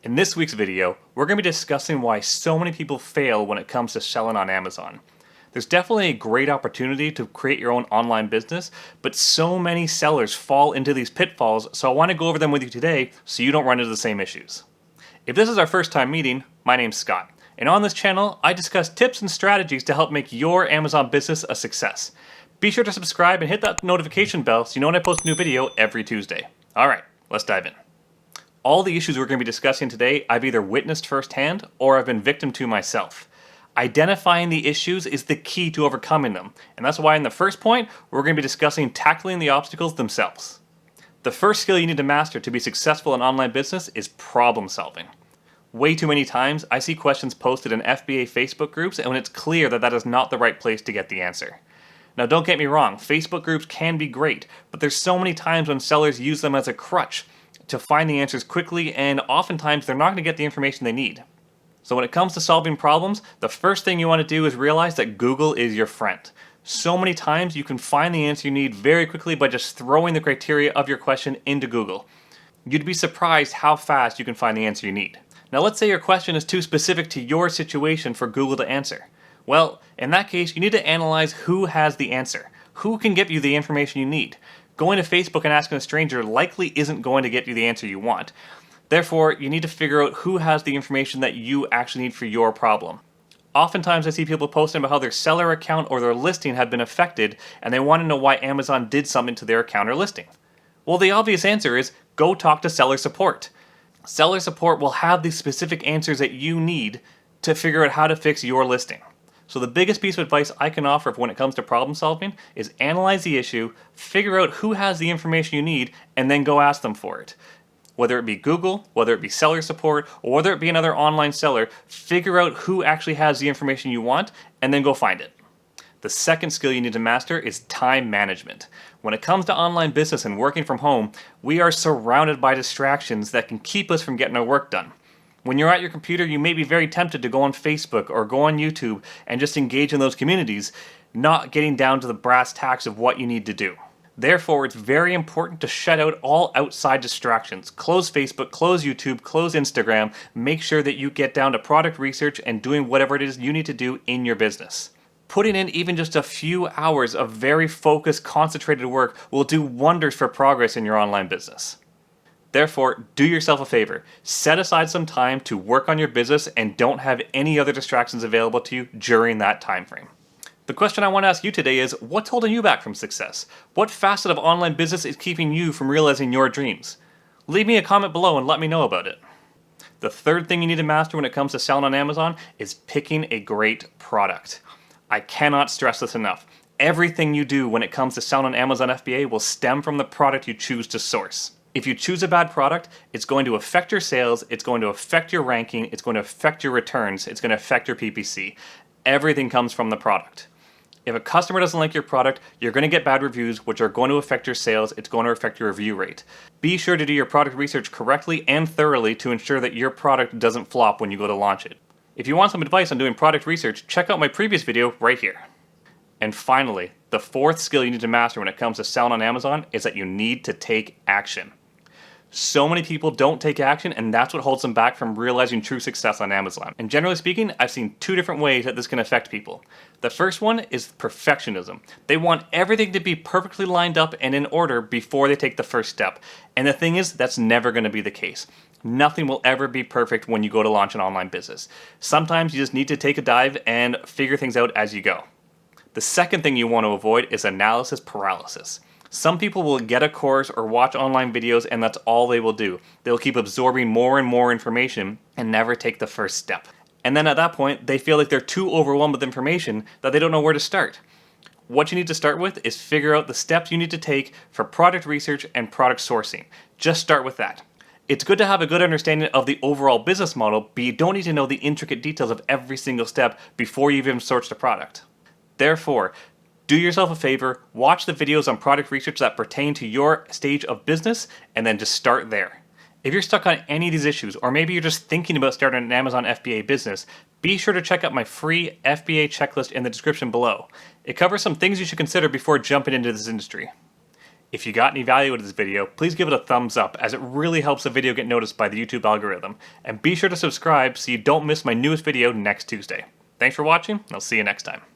In this week's video, we're going to be discussing why so many people fail when it comes to selling on Amazon. There's definitely a great opportunity to create your own online business, but so many sellers fall into these pitfalls, so I want to go over them with you today so you don't run into the same issues. If this is our first time meeting, my name's Scott, and on this channel, I discuss tips and strategies to help make your Amazon business a success. Be sure to subscribe and hit that notification bell so you know when I post a new video every Tuesday. Alright, let's dive in. All the issues we're going to be discussing today, I've either witnessed firsthand or I've been victim to myself. Identifying the issues is the key to overcoming them, and that's why in the first point, we're going to be discussing tackling the obstacles themselves. The first skill you need to master to be successful in online business is problem solving. Way too many times, I see questions posted in FBA Facebook groups, and when it's clear that that is not the right place to get the answer. Now don't get me wrong, Facebook groups can be great, but there's so many times when sellers use them as a crutch to find the answers quickly, and oftentimes they're not going to get the information they need. So when it comes to solving problems, the first thing you want to do is realize that Google is your friend. So many times you can find the answer you need very quickly by just throwing the criteria of your question into Google. You'd be surprised how fast you can find the answer you need. Now let's say your question is too specific to your situation for Google to answer. Well, in that case, you need to analyze who has the answer. Who can give you the information you need? Going to Facebook and asking a stranger likely isn't going to get you the answer you want. Therefore, you need to figure out who has the information that you actually need for your problem. Oftentimes I see people posting about how their seller account or their listing had been affected and they want to know why Amazon did something to their account or listing. Well, the obvious answer is go talk to seller support. Seller support will have the specific answers that you need to figure out how to fix your listing. So the biggest piece of advice I can offer when it comes to problem solving is analyze the issue, figure out who has the information you need, and then go ask them for it. Whether it be Google, whether it be seller support, or whether it be another online seller, figure out who actually has the information you want, and then go find it. The second skill you need to master is time management. When it comes to online business and working from home, we are surrounded by distractions that can keep us from getting our work done. When you're at your computer, you may be very tempted to go on Facebook or go on YouTube and just engage in those communities, not getting down to the brass tacks of what you need to do. Therefore, it's very important to shut out all outside distractions. Close Facebook, close YouTube, close Instagram. Make sure that you get down to product research and doing whatever it is you need to do in your business. Putting in even just a few hours of very focused, concentrated work will do wonders for progress in your online business. Therefore, do yourself a favor. Set aside some time to work on your business and don't have any other distractions available to you during that time frame. The question I want to ask you today is, what's holding you back from success? What facet of online business is keeping you from realizing your dreams? Leave me a comment below and let me know about it. The third thing you need to master when it comes to selling on Amazon is picking a great product. I cannot stress this enough. Everything you do when it comes to selling on Amazon FBA will stem from the product you choose to source. If you choose a bad product, it's going to affect your sales, it's going to affect your ranking, it's going to affect your returns, it's going to affect your PPC. Everything comes from the product. If a customer doesn't like your product, you're going to get bad reviews, which are going to affect your sales, it's going to affect your review rate. Be sure to do your product research correctly and thoroughly to ensure that your product doesn't flop when you go to launch it. If you want some advice on doing product research, check out my previous video right here. And finally, the fourth skill you need to master when it comes to selling on Amazon is that you need to take action. So many people don't take action, and that's what holds them back from realizing true success on Amazon. And generally speaking, I've seen two different ways that this can affect people. The first one is perfectionism. They want everything to be perfectly lined up and in order before they take the first step. And the thing is, that's never going to be the case. Nothing will ever be perfect when you go to launch an online business. Sometimes you just need to take a dive and figure things out as you go. The second thing you want to avoid is analysis paralysis. Some people will get a course or watch online videos and that's all they will do. They'll keep absorbing more and more information and never take the first step. And then at that point, they feel like they're too overwhelmed with information that they don't know where to start. What you need to start with is figure out the steps you need to take for product research and product sourcing. Just start with that. It's good to have a good understanding of the overall business model, but you don't need to know the intricate details of every single step before you even source the product. Therefore, do yourself a favor, watch the videos on product research that pertain to your stage of business, and then just start there. If you're stuck on any of these issues, or maybe you're just thinking about starting an Amazon FBA business, be sure to check out my free FBA checklist in the description below. It covers some things you should consider before jumping into this industry. If you got any value out of this video, please give it a thumbs up as it really helps the video get noticed by the YouTube algorithm. And be sure to subscribe so you don't miss my newest video next Tuesday. Thanks for watching, and I'll see you next time.